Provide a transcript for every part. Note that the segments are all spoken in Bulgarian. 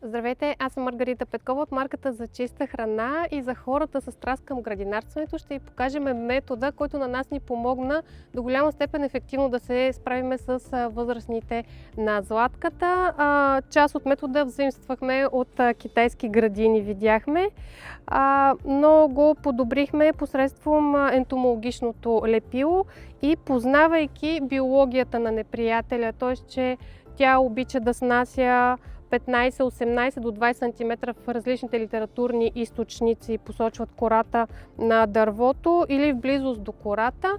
Здравейте, аз съм Маргарита Петкова от марката за чиста храна и за хората с страст към градинарстването ще ви покажем метода, който на нас ни помогна до голяма степен ефективно да се справиме с възрастните на златката. Част от метода взаимствахме от китайски градини, видяхме, но го подобрихме посредством ентомологичното лепило и познавайки биологията на неприятеля, т.е. че тя обича да снася 15-18 до 20 см в различните литературни източници посочват кората на дървото или в близост до кората.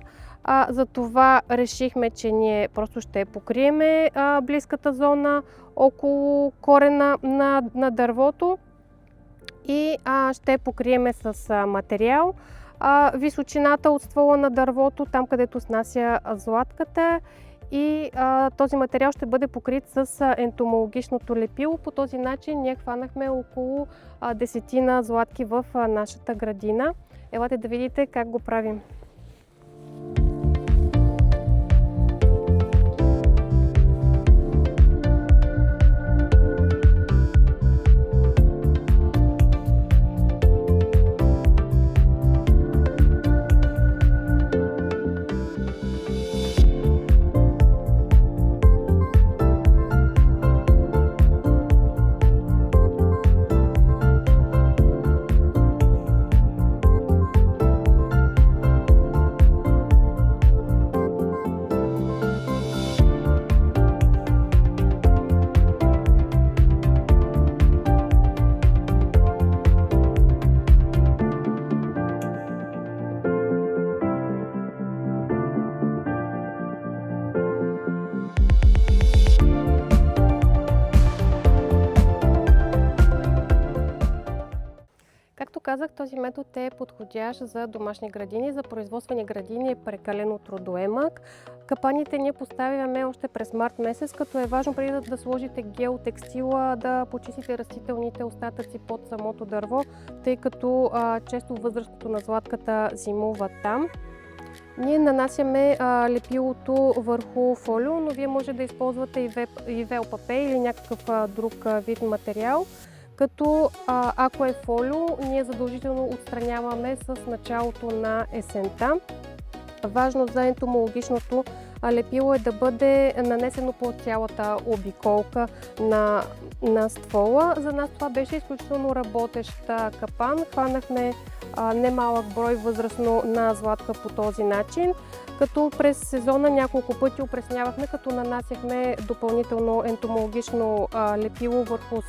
Затова решихме, че ние просто ще покриеме близката зона около корена на дървото и ще покриеме с материал височината от ствола на дървото, там където снася златката. И този материал ще бъде покрит с ентомологичното лепило. По този начин ние хванахме около 10 златки в нашата градина. Елате да видите как го правим. Както казах, този метод е подходящ за домашни градини. За производствени градини е прекалено трудоемък. Капаните ние поставяме още през март месец, като е важно преди да сложите геотекстила да почистите растителните остатъци под самото дърво, тъй като често възрастното на златката зимува там. Ние нанасяме лепилото върху фолио, но вие може да използвате и ВЛПП или някакъв друг вид материал. Като ако е фолио, ние задължително отстраняваме с началото на есента. Важно за ентомологичното лепило е да бъде нанесено по цялата обиколка на ствола. За нас това беше изключително работещ капан. Хванахме немалък брой възрастно на златка по този начин, като през сезона няколко пъти опреснявахме, като нанасяхме допълнително ентомологично лепило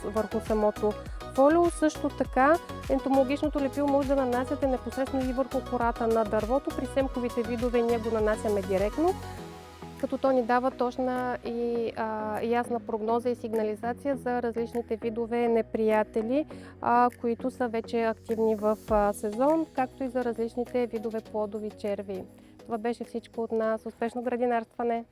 върху самото фолио. Също така ентомологичното лепило може да нанасяте непосредствено и върху кората на дървото. При семковите видове ние го нанасяме директно, като то ни дава точна и ясна прогноза и сигнализация за различните видове неприятели, които са вече активни в сезон, както и за различните видове плодови черви. Това беше всичко от нас. Успешно градинарстване!